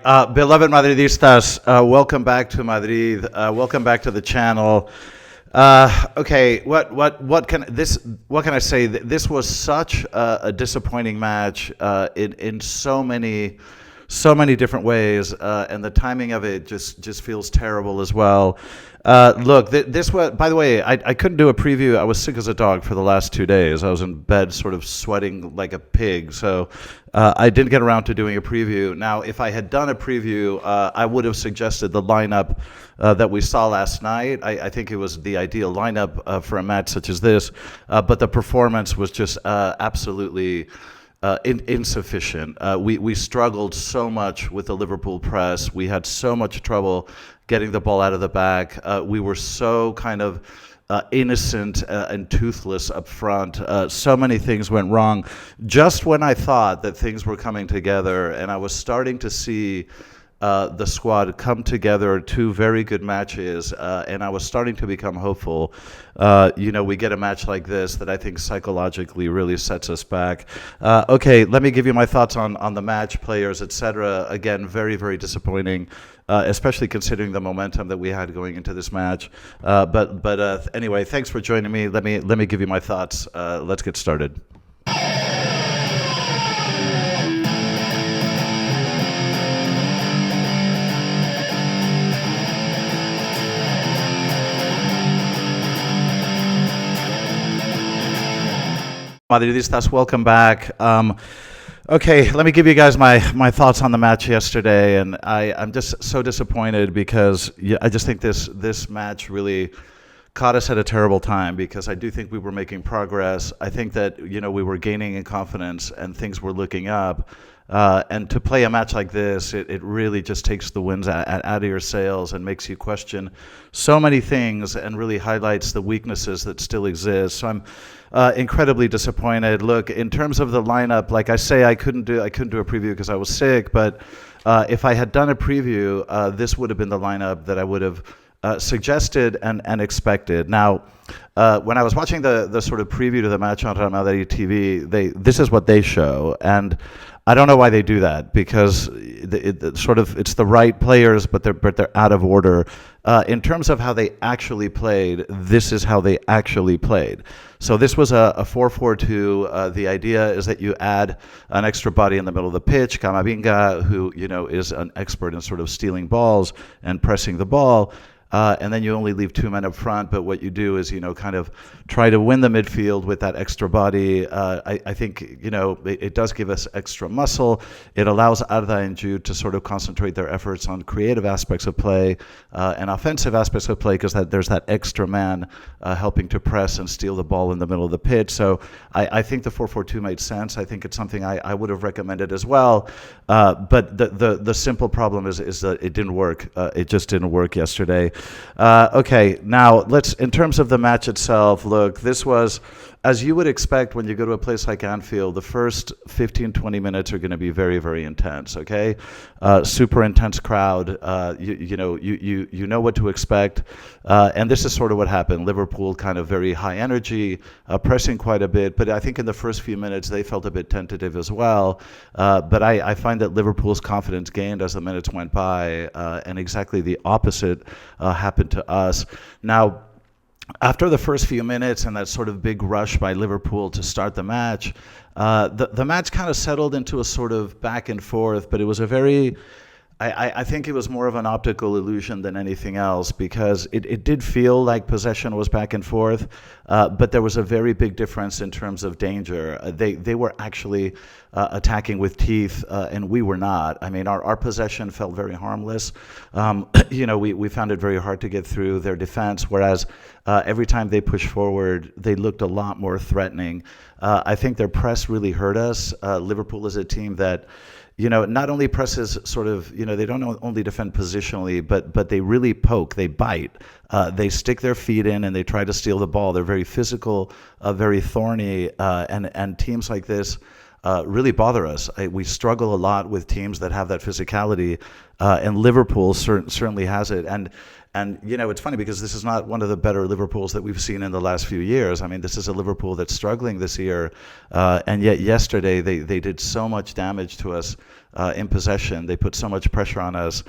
Beloved Madridistas, welcome back to Madrid. Welcome back to the channel. Okay, what can I say? This was such a disappointing match in so many different ways, and the timing of it just feels terrible as well. Look, this was, by the way, I couldn't do a preview. I was sick as a dog for the last 2 days. I was in bed sort of sweating like a pig, so I didn't get around to doing a preview. Now, if I had done a preview, I would have suggested the lineup that we saw last night. I think it was the ideal lineup for a match such as this, but the performance was just absolutely insufficient. We struggled so much with the Liverpool press. We had so much trouble getting the ball out of the back. We were so kind of innocent and toothless up front. So many things went wrong. Just when I thought that things were coming together and I was starting to see the squad come together, 2 very good matches, and I was starting to become hopeful. We get a match like this that I think psychologically really sets us back. Okay, let me give you my thoughts on the match, players, etc. Again, very, very disappointing, especially considering the momentum that we had going into this match. But anyway, thanks for joining me. Let me give you my thoughts. Let's get started. Madridistas, welcome back. Okay, let me give you guys my thoughts on the match yesterday, and I'm just so disappointed because I just think this match really caught us at a terrible time, because I do think we were making progress. I think that we were gaining in confidence and things were looking up. And to play a match like this, it really just takes the winds out of your sails and makes you question so many things and really highlights the weaknesses that still exist. So I'm incredibly disappointed. Look, in terms of the lineup, like I say, I couldn't do a preview because I was sick, but if I had done a preview, this would have been the lineup that I would have suggested and expected. Now, when I was watching the sort of preview to the match on Real Madrid TV, this is what they show, and I don't know why they do that, because it's the right players, but they're out of order. In terms of how they actually played, this is how they actually played. So this was a 4-4-2. The idea is that you add an extra body in the middle of the pitch, Camavinga, who is an expert in sort of stealing balls and pressing the ball. And then you only leave 2 men up front, but what you do is, kind of try to win the midfield with that extra body. I think, it does give us extra muscle. It allows Arda and Jude to sort of concentrate their efforts on creative aspects of play and offensive aspects of play, because there's that extra man helping to press and steal the ball in the middle of the pitch. So I think the 4-4-2 made sense. I think it's something I would have recommended as well. But the simple problem is that it didn't work. It just didn't work yesterday. Okay, now in terms of the match itself, look, this was, as you would expect when you go to a place like Anfield, the first 15-20 minutes are going to be very, very intense, okay? Super intense crowd. You know what to expect. And this is sort of what happened. Liverpool kind of very high energy, pressing quite a bit, but I think in the first few minutes they felt a bit tentative as well. But I find that Liverpool's confidence gained as the minutes went by, and exactly the opposite happened to us. Now, after the first few minutes and that sort of big rush by Liverpool to start the match, the match kind of settled into a sort of back and forth, but it was a very... I think it was more of an optical illusion than anything else, because it did feel like possession was back and forth, but there was a very big difference in terms of danger. They were actually attacking with teeth, and we were not. I mean, our possession felt very harmless. We found it very hard to get through their defense, whereas every time they pushed forward, they looked a lot more threatening. I think their press really hurt us. Liverpool is a team that not only presses sort of, they don't only defend positionally, but they really poke, they bite, they stick their feet in and they try to steal the ball. They're very physical, very thorny, and teams like this really bother us. We struggle a lot with teams that have that physicality, and Liverpool certainly has it. And And, it's funny because this is not one of the better Liverpools that we've seen in the last few years. I mean, this is a Liverpool that's struggling this year. And yet yesterday they did so much damage to us in possession. They put so much pressure on us.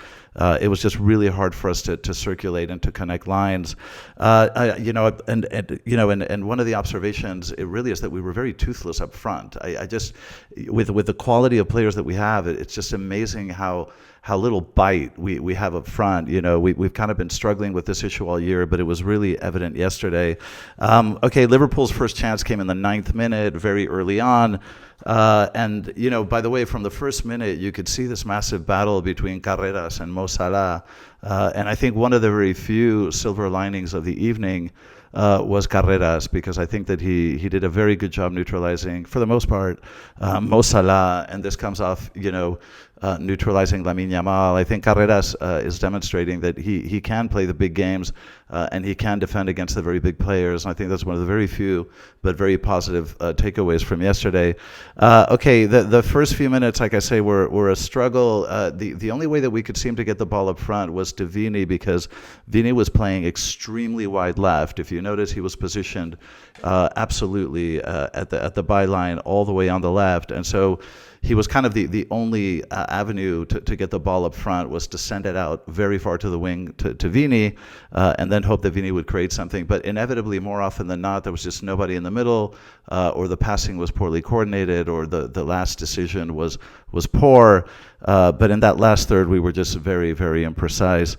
It was just really hard for us to circulate and to connect lines. And one of the observations, it really is that we were very toothless up front. I just, with the quality of players that we have, it's just amazing how little bite we have up front. We've kind of been struggling with this issue all year, but it was really evident yesterday. Liverpool's first chance came in the 9th minute, very early on. And by the way, from the first minute, you could see this massive battle between Carreras and Mo Salah. And I think one of the very few silver linings of the evening was Carreras, because I think that he did a very good job neutralizing, for the most part, Mo Salah, and this comes off, neutralizing Lamine Yamal. I think Carreras is demonstrating that he can play the big games and he can defend against the very big players. And I think that's one of the very few but very positive takeaways from yesterday. The first few minutes, like I say, were a struggle. The only way that we could seem to get the ball up front was to Vini, because Vini was playing extremely wide left. If you notice, he was positioned absolutely at the byline all the way on the left. And so he was kind of the only avenue to get the ball up front, was to send it out very far to the wing to Vini, and then hope that Vini would create something. But inevitably, more often than not, there was just nobody in the middle, or the passing was poorly coordinated, or the last decision was poor. But in that last third, we were just very, very imprecise.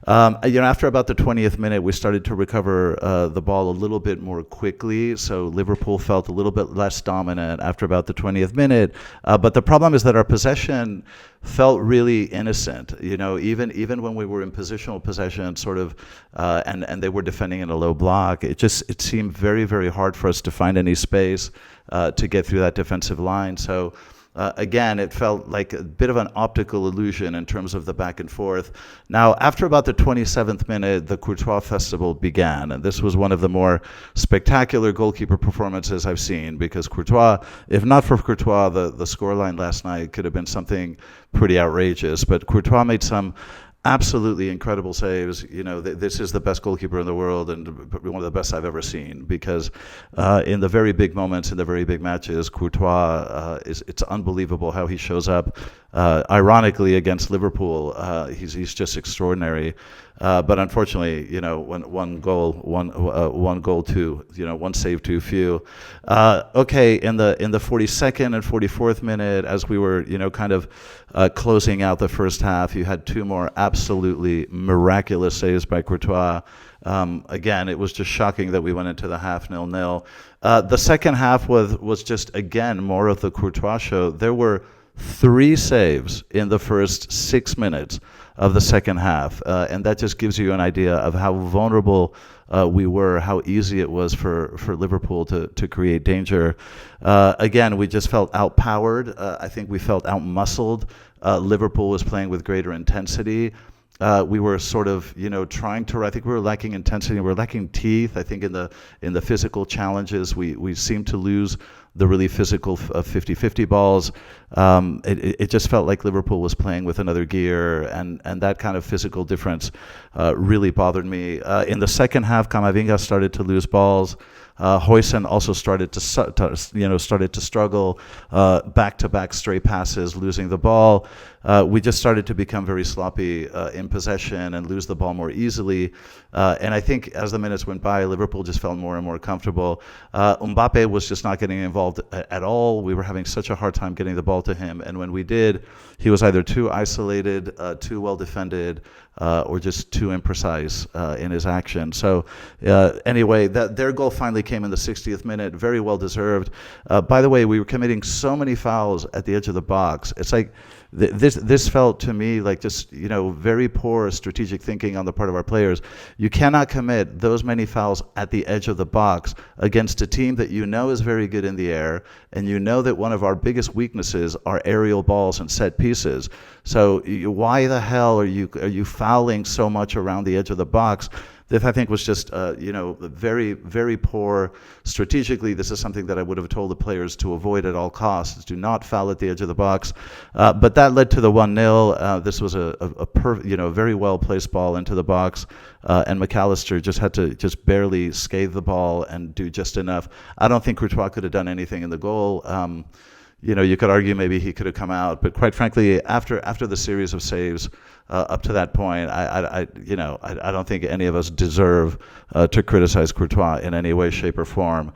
After about the 20th minute, we started to recover the ball a little bit more quickly. So Liverpool felt a little bit less dominant after about the 20th minute. But the problem is that our possession felt really innocent. Even when we were in positional possession, sort of, and they were defending in a low block, it seemed very, very hard for us to find any space to get through that defensive line. So. Again, it felt like a bit of an optical illusion in terms of the back and forth. Now, after about the 27th minute, the Courtois festival began, and this was one of the more spectacular goalkeeper performances I've seen, because Courtois, if not for Courtois, the scoreline last night could have been something pretty outrageous. But Courtois made some absolutely incredible saves. This is the best goalkeeper in the world, and one of the best I've ever seen, because in the very big moments, in the very big matches, Courtois, it's unbelievable how he shows up. Ironically, against Liverpool, he's just extraordinary. But unfortunately, one goal too, one save too few. In the 42nd and 44th minute, as we were, kind of closing out the first half, you had two more absolutely miraculous saves by Courtois. Again, it was just shocking that we went into the half 0-0. The second half was just, again, more of the Courtois show. There were 3 saves in the first 6 minutes of the second half, and that just gives you an idea of how vulnerable we were, how easy it was for Liverpool to create danger. Again, we just felt outpowered. I think we felt outmuscled. Liverpool was playing with greater intensity. We were sort of, trying to. I think we were lacking intensity. We were lacking teeth. I think in the physical challenges, we seemed to lose the really physical 50-50 balls. It just felt like Liverpool was playing with another gear, and that kind of physical difference really bothered me. In the second half, Camavinga started to lose balls. Huijsen also started to struggle, back-to-back stray passes, losing the ball. We just started to become very sloppy in possession and lose the ball more easily. And I think as the minutes went by, Liverpool just felt more and more comfortable. Mbappe was just not getting involved at all. We were having such a hard time getting the ball to him, and when we did, he was either too isolated, too well defended, or just too imprecise in his action. So anyway, their goal finally came in the 60th minute, very well deserved. By the way, we were committing so many fouls at the edge of the box. It's like this felt to me like just very poor strategic thinking on the part of our players. You cannot commit those many fouls at the edge of the box against a team that is very good in the air, and that one of our biggest weaknesses are aerial balls and set pieces. So why the hell are you fouling so much around the edge of the box? This, I think, was just, very, very poor strategically. This is something that I would have told the players to avoid at all costs. Do not foul at the edge of the box. But that led to the 1-0. This was a very well-placed ball into the box. And McAllister just had to just barely scathe the ball and do just enough. I don't think Courtois could have done anything in the goal. You could argue maybe he could have come out, but quite frankly, after the series of saves up to that point, I don't think any of us deserve to criticize Courtois in any way, shape, or form.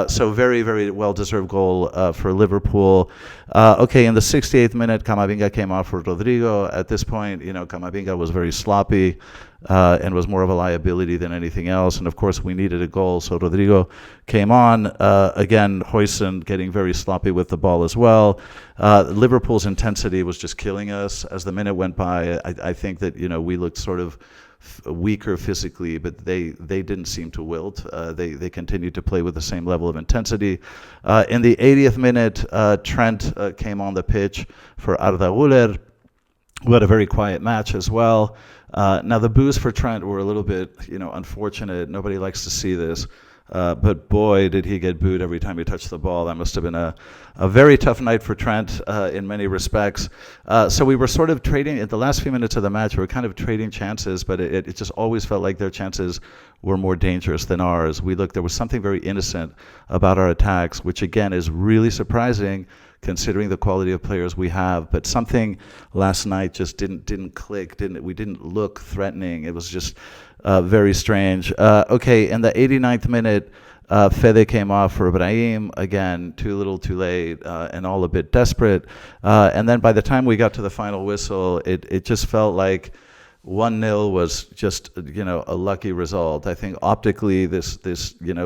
So very, very well-deserved goal for Liverpool. Okay, in the 68th minute, Camavinga came off for Rodrigo. At this point, Camavinga was very sloppy. And was more of a liability than anything else. And of course, we needed a goal, so Rodrigo came on. Again, Huijsen getting very sloppy with the ball as well. Liverpool's intensity was just killing us as the minute went by. I think that we looked sort of weaker physically, but they didn't seem to wilt. They continued to play with the same level of intensity. In the 80th minute, Trent came on the pitch for Arda Güler, who had a very quiet match as well. Now, the boos for Trent were a little bit, unfortunate. Nobody likes to see this. But boy, did he get booed every time he touched the ball. That must have been a very tough night for Trent in many respects. So we were sort of trading, at the last few minutes of the match, we were kind of trading chances, but it just always felt like their chances were more dangerous than ours. There was something very innocent about our attacks, which again is really surprising considering the quality of players we have. But something last night just didn't click. We didn't look threatening. It was just very strange. Okay, in the 89th minute, Fede came off for Ibrahim. Again, too little, too late, and all a bit desperate. And then by the time we got to the final whistle, it just felt like 1-0 was just a lucky result. I think optically this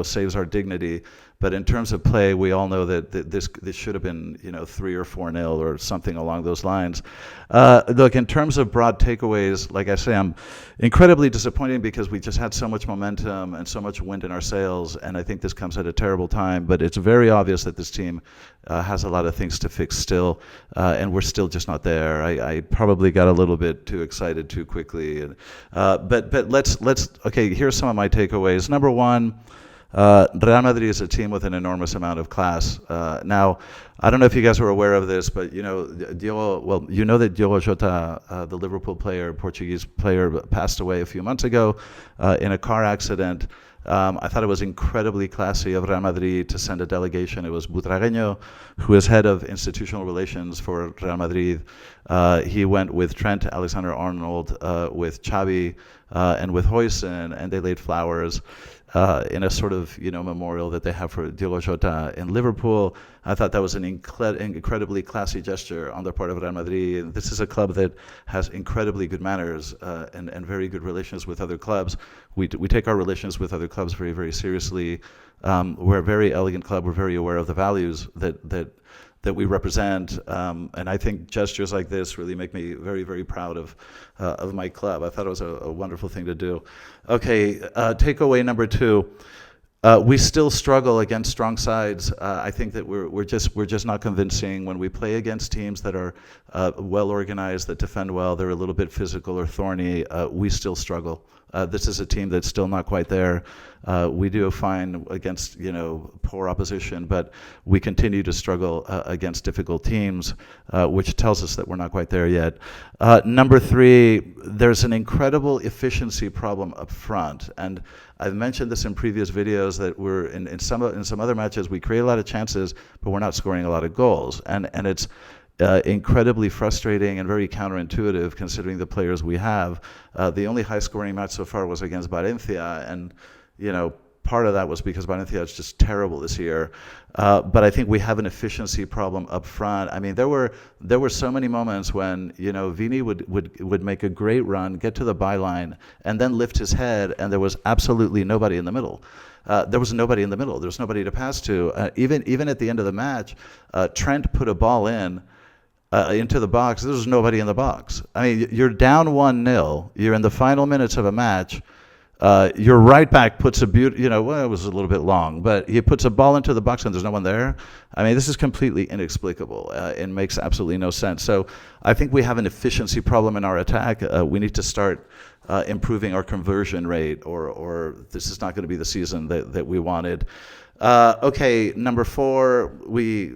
saves our dignity. But in terms of play, we all know that this should have been 3 or 4-0 or something along those lines. Look, in terms of broad takeaways, like I say, I'm incredibly disappointed because we just had so much momentum and so much wind in our sails, and I think this comes at a terrible time. But it's very obvious that this team has a lot of things to fix still, and we're still just not there. I probably got a little bit too excited too quickly, but let's okay. Here's some of my takeaways. Number one. Real Madrid is a team with an enormous amount of class. Now, I don't know if you guys were aware of this, but you know that Diogo Jota, the Liverpool player, Portuguese player, passed away a few months ago in a car accident. I thought it was incredibly classy of Real Madrid to send a delegation. It was Butragueño, who is head of institutional relations for Real Madrid. He went with Trent Alexander-Arnold, with Xavi, and with Huijsen, and they laid flowers in a sort of memorial that they have for Diogo Jota in Liverpool. I thought that was an incredibly classy gesture on the part of Real Madrid. This is a club that has incredibly good manners and very good relations with other clubs. We take our relations with other clubs very, very seriously. We're a very elegant club. We're very aware of the values that we represent, and I think gestures like this really make me very, very proud of my club. I thought it was a wonderful thing to do. Okay, takeaway number two. We still struggle against strong sides. I think that we're just not convincing when we play against teams that are well organized, that defend well. They're a little bit physical or thorny. We still struggle. This is a team that's still not quite there. We do fine against poor opposition, but we continue to struggle against difficult teams, which tells us that we're not quite there yet. Number three, there's an incredible efficiency problem up front, and I've mentioned this in previous videos that we're in some other matches we create a lot of chances, but we're not scoring a lot of goals, and it's incredibly frustrating and very counterintuitive considering the players we have. The only high-scoring match so far was against Valencia, and part of that was because Valencia is just terrible this year. But I think we have an efficiency problem up front. I mean, there were so many moments when Vini would make a great run, get to the byline, and then lift his head, and there was absolutely nobody in the middle. There was nobody in the middle. There was nobody to pass to. Even at the end of the match, Trent put a ball into the box. There was nobody in the box. I mean, you're down 1-0. You're in the final minutes of a match. Your right back puts well, it was a little bit long, but he puts a ball into the box and there's no one there. I mean, this is completely inexplicable. It makes absolutely no sense. So I think we have an efficiency problem in our attack. We need to start improving our conversion rate, or this is not going to be the season that we wanted. Okay, number 4,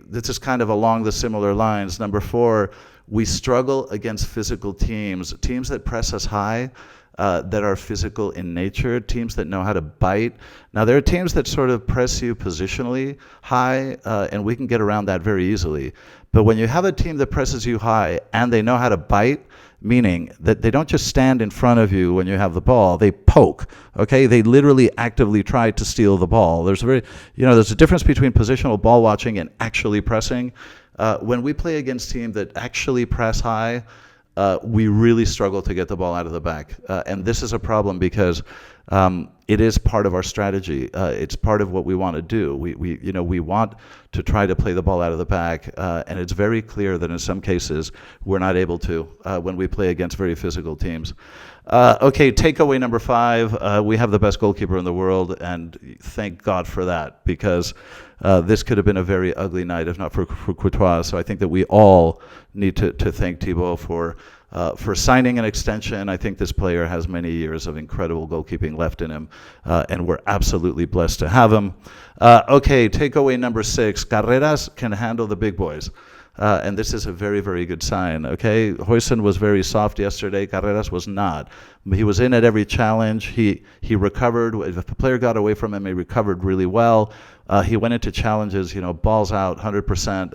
this is kind of along the similar lines. Number 4, we struggle against physical teams that press us high, that are physical in nature, teams that know how to bite. Now, there are teams that sort of press you positionally high, and we can get around that very easily. But when you have a team that presses you high and they know how to bite, meaning that they don't just stand in front of you when you have the ball, they poke, okay? They literally actively try to steal the ball. There's a difference between positional ball watching and actually pressing. When we play against teams that actually press high, we really struggle to get the ball out of the back. And this is a problem because it is part of our strategy. It's part of what we want to do. We want to try to play the ball out of the back, and it's very clear that in some cases we're not able to when we play against very physical teams. Okay, takeaway number 5, we have the best goalkeeper in the world, and thank God for that, because this could have been a very ugly night if not for Courtois. So I think that we all need to thank Thibaut for signing an extension. I think this player has many years of incredible goalkeeping left in him, and we're absolutely blessed to have him. Okay, takeaway number 6, Carreras can handle the big boys. And this is a very, very good sign, okay? Huijsen was very soft yesterday. Carreras was not. He was in at every challenge. He recovered. If the player got away from him, he recovered really well. He went into challenges, balls out, 100%,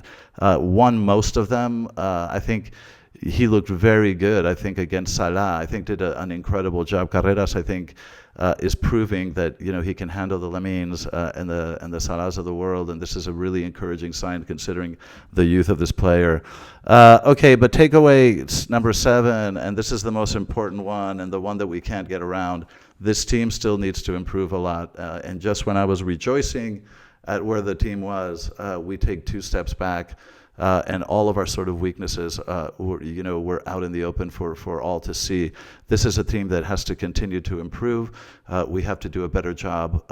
won most of them. I think he looked very good, I think, against Salah. I think did an incredible job. Carreras, I think, is proving that he can handle the Lamines and the Salahs of the world, and this is a really encouraging sign considering the youth of this player. Okay, but takeaway number 7, and this is the most important one and the one that we can't get around. This team still needs to improve a lot, and just when I was rejoicing at where the team was, we take 2 steps back. And all of our sort of weaknesses, we're out in the open for all to see. This is a team that has to continue to improve. We have to do a better job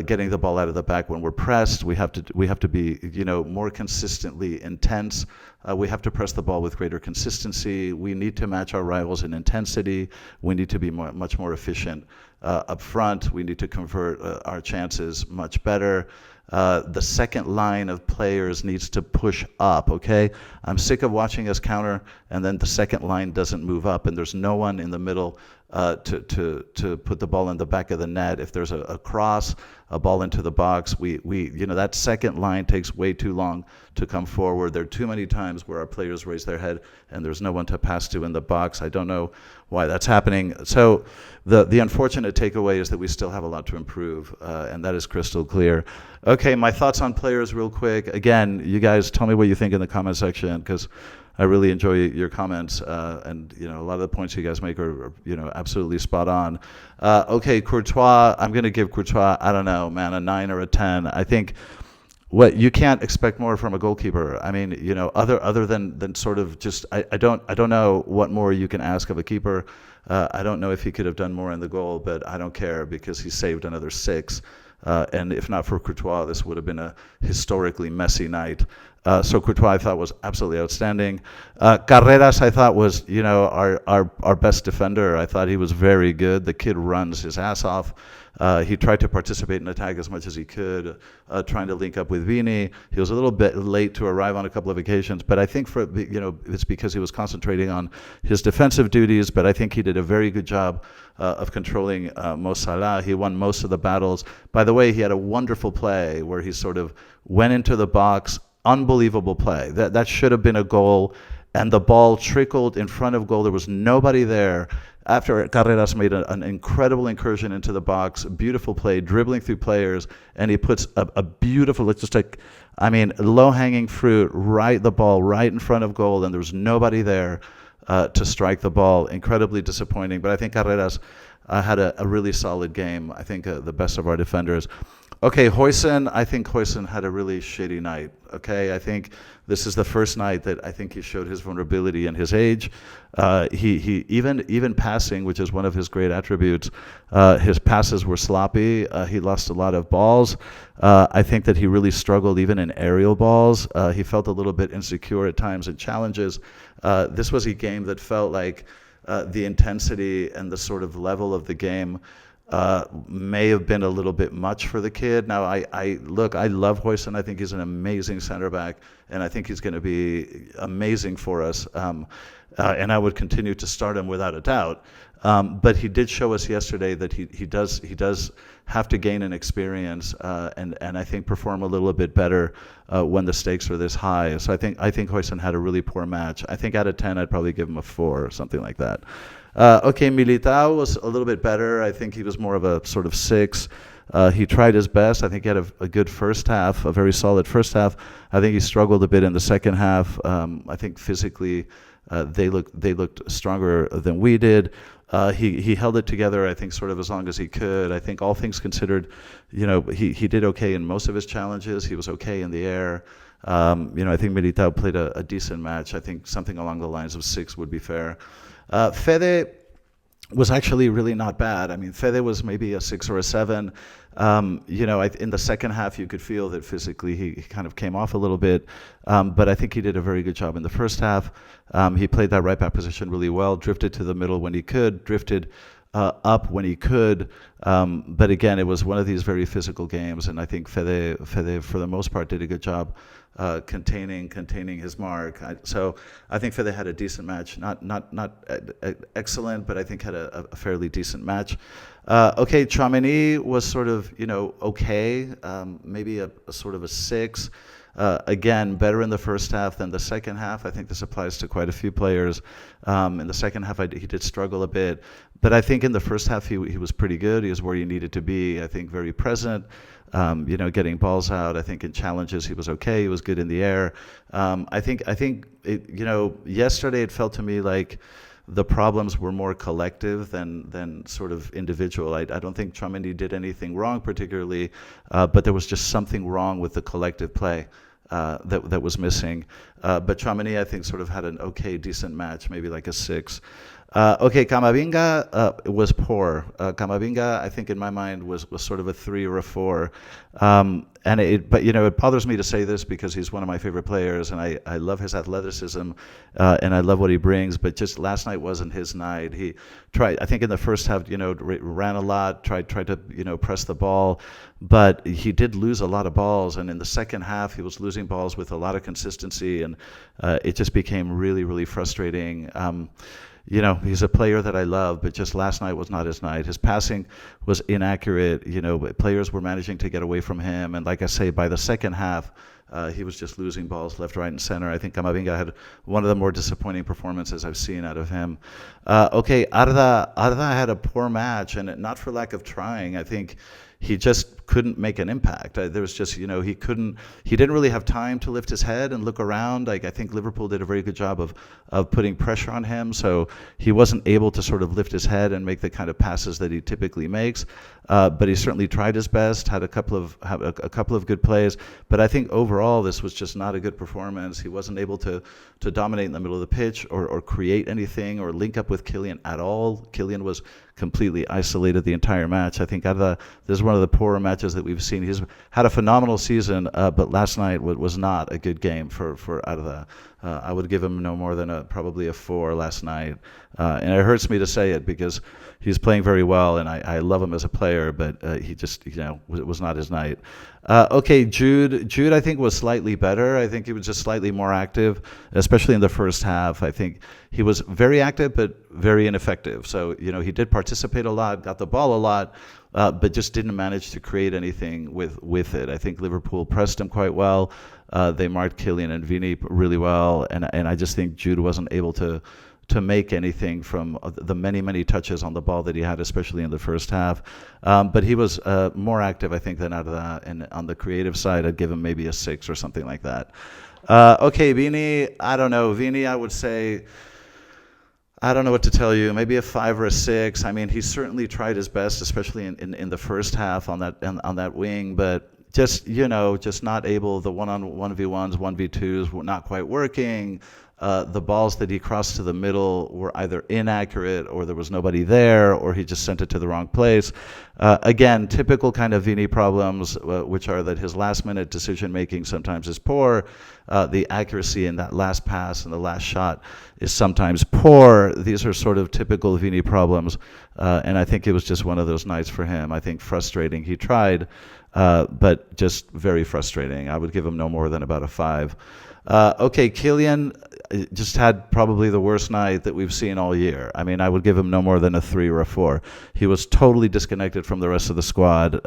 getting the ball out of the back when we're pressed. We have to be more consistently intense. We have to press the ball with greater consistency. We need to match our rivals in intensity. We need to be much more efficient up front. We need to convert our chances much better. The second line of players needs to push up, okay? I'm sick of watching us counter, and then the second line doesn't move up, and there's no one in the middle to put the ball in the back of the net. If there's a cross, a ball into the box, that second line takes way too long to come forward. There are too many times where our players raise their head and there's no one to pass to in the box. I don't know why that's happening. So the unfortunate takeaway is that we still have a lot to improve, and that is crystal clear. Okay, my thoughts on players real quick. Again, you guys tell me what you think in the comment section, because I really enjoy your comments, and a lot of the points you guys make are absolutely spot on. Okay, Courtois, I'm going to give Courtois, I don't know, man, a 9 or a 10. I think what you can't expect more from a goalkeeper. I mean, other than sort of just I don't know what more you can ask of a keeper. I don't know if he could have done more in the goal, but I don't care because he saved another 6. And if not for Courtois, this would have been a historically messy night. So Courtois, I thought, was absolutely outstanding. Carreras, I thought, was our best defender. I thought he was very good. The kid runs his ass off. He tried to participate in attack as much as he could, trying to link up with Vini. He was a little bit late to arrive on a couple of occasions, but I think it's because he was concentrating on his defensive duties. But I think he did a very good job of controlling Mo Salah. He won most of the battles. By the way, he had a wonderful play where he sort of went into the box. Unbelievable play. That should have been a goal, and the ball trickled in front of goal. There was nobody there. After Carreras made an incredible incursion into the box, beautiful play, dribbling through players, and he puts a beautiful, low-hanging fruit, the ball right in front of goal, and there was nobody there to strike the ball. Incredibly disappointing, but I think Carreras had a really solid game. I think the best of our defenders. Okay, Huijsen, I think Huijsen had a really shitty night. Okay, I think this is the first night that I think he showed his vulnerability and his age. He even passing, which is one of his great attributes, his passes were sloppy. He lost a lot of balls. I think that he really struggled even in aerial balls. He felt a little bit insecure at times in challenges. This was a game that felt like the intensity and the sort of level of the game may have been a little bit much for the kid. Now, I love Huijsen. I think he's an amazing center back, and I think he's going to be amazing for us. And I would continue to start him without a doubt. But he did show us yesterday that he does have to gain an experience and I think perform a little bit better when the stakes are this high. So I think Huijsen had a really poor match. I think out of 10, I'd probably give him a 4 or something like that. Okay, Militao was a little bit better. I think he was more of a sort of 6. He tried his best. I think he had a good first half, a very solid first half. I think he struggled a bit in the second half. I think physically they looked stronger than we did. He held it together, I think, sort of as long as he could. I think all things considered, he did okay in most of his challenges. He was okay in the air. I think Militao played a decent match. I think something along the lines of 6 would be fair. Fede was actually really not bad. I mean, Fede was maybe a 6 or a 7. In the second half, you could feel that physically he kind of came off a little bit, but I think he did a very good job in the first half. He played that right back position really well, drifted to the middle when he could, drifted up when he could. But again, it was one of these very physical games, and I think Fede for the most part, did a good job containing his mark. So I think Fede had a decent match, not excellent, but I think had a fairly decent match. Okay, Tchouaméni was sort of okay, maybe a sort of a 6. Again, better in the first half than the second half. I think this applies to quite a few players. In the second half, he did struggle a bit, but I think in the first half he was pretty good. He was where he needed to be. I think very present. Getting balls out. I think in challenges he was okay. He was good in the air. I think yesterday it felt to me like the problems were more collective than sort of individual. I don't think Tchouaméni did anything wrong particularly, but there was just something wrong with the collective play that was missing. But Tchouaméni, I think, sort of had an okay, decent match, maybe like a 6. Okay, Camavinga was poor. Camavinga, I think in my mind, was sort of a 3 or a 4. But it bothers me to say this because he's one of my favorite players, and I love his athleticism, and I love what he brings. But just last night wasn't his night. He tried, I think, in the first half, ran a lot, tried to press the ball, but he did lose a lot of balls. And in the second half, he was losing balls with a lot of consistency, and it just became really, really frustrating. He's a player that I love, but just last night was not his night. His passing was inaccurate. Players were managing to get away from him. And like I say, by the second half, he was just losing balls left, right, and center. I think Camavinga had one of the more disappointing performances I've seen out of him. Okay, Arda had a poor match, and not for lack of trying. I think he just couldn't make an impact. There was just, he didn't really have time to lift his head and look around. I think Liverpool did a very good job of putting pressure on him, so he wasn't able to sort of lift his head and make the kind of passes that he typically makes. But he certainly tried his best, had a couple of good plays. But I think overall this was just not a good performance. He wasn't able to dominate in the middle of the pitch or create anything or link up with Kylian at all. Kylian was completely isolated the entire match. I think this is one of the poorer matches that we've seen. He's had a phenomenal season, but last night was not a good game for Arda. I would give him no more than probably a 4 last night. And it hurts me to say it because he's playing very well, and I love him as a player, but he just, was not his night. Okay, Jude I think was slightly better. I think he was just slightly more active, especially in the first half. I think he was very active, but very ineffective. So, he did participate a lot, got the ball a lot, but just didn't manage to create anything with it. I think Liverpool pressed him quite well. They marked Kylian and Vini really well, and I just think Jude wasn't able to make anything from the many touches on the ball that he had, especially in the first half. But he was more active, I think, than Arda. And on the creative side, I'd give him maybe a 6 or something like that. Okay, Vini, I don't know. Vini, I would say, I don't know what to tell you. Maybe a 5 or a 6. I mean, he certainly tried his best, especially in the first half on that wing, but just just not able. The one v ones, 1v2s were not quite working. The balls that he crossed to the middle were either inaccurate, or there was nobody there, or he just sent it to the wrong place. Again, typical kind of Vini problems, which are that his last-minute decision-making sometimes is poor. The accuracy in that last pass and the last shot is sometimes poor. These are sort of typical Vini problems, and I think it was just one of those nights for him. I think frustrating. He tried, but just very frustrating. I would give him no more than about a 5. Okay, Kylian just had probably the worst night that we've seen all year. I mean, I would give him no more than a 3 or a 4. He was totally disconnected from the rest of the squad.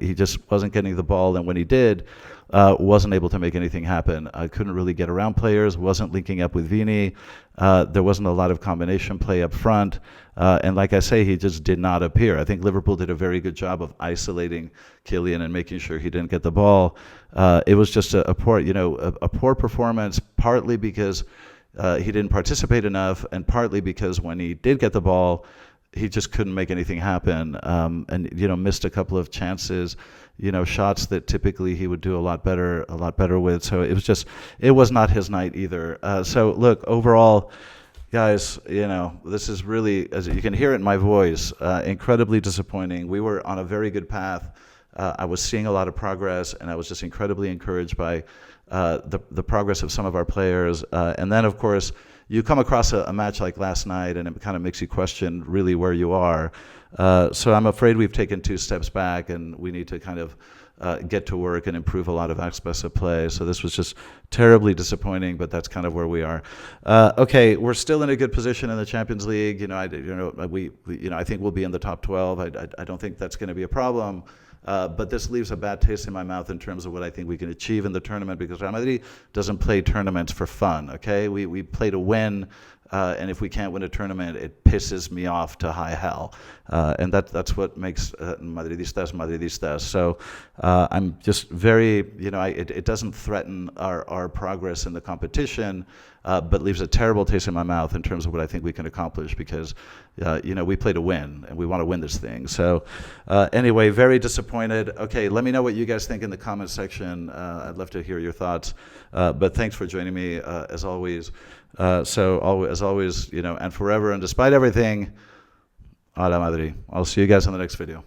He just wasn't getting the ball, and when he did, wasn't able to make anything happen. I couldn't really get around players, wasn't linking up with Vini. There wasn't a lot of combination play up front. And like I say, he just did not appear. I think Liverpool did a very good job of isolating Kylian and making sure he didn't get the ball. It was just a poor, a poor performance, partly because he didn't participate enough, and partly because when he did get the ball, he just couldn't make anything happen, and missed a couple of chances, shots that typically he would do a lot better with. So it was not his night either. So look, overall, guys, this is really, as you can hear it in my voice, incredibly disappointing. We were on a very good path. I was seeing a lot of progress, and I was just incredibly encouraged by the progress of some of our players. And then, of course, you come across a match like last night, and it kind of makes you question really where you are. So I'm afraid we've taken 2 steps back, and we need to kind of get to work and improve a lot of aspects of play. So this was just terribly disappointing, but that's kind of where we are. Okay, we're still in a good position in the Champions League. I think we'll be in the top 12. I don't think that's going to be a problem. But this leaves a bad taste in my mouth in terms of what I think we can achieve in the tournament, because Real Madrid doesn't play tournaments for fun, okay? We play to win, and if we can't win a tournament, it pisses me off to high hell. And that's what makes Madridistas. So I'm just very, it doesn't threaten our progress in the competition, but leaves a terrible taste in my mouth in terms of what I think we can accomplish, because, we play to win, and we want to win this thing. So anyway, very disappointed. Okay, let me know what you guys think in the comment section. I'd love to hear your thoughts. But thanks for joining me, as always. As always, and forever, and despite everything, a la Madrid. I'll see you guys in the next video.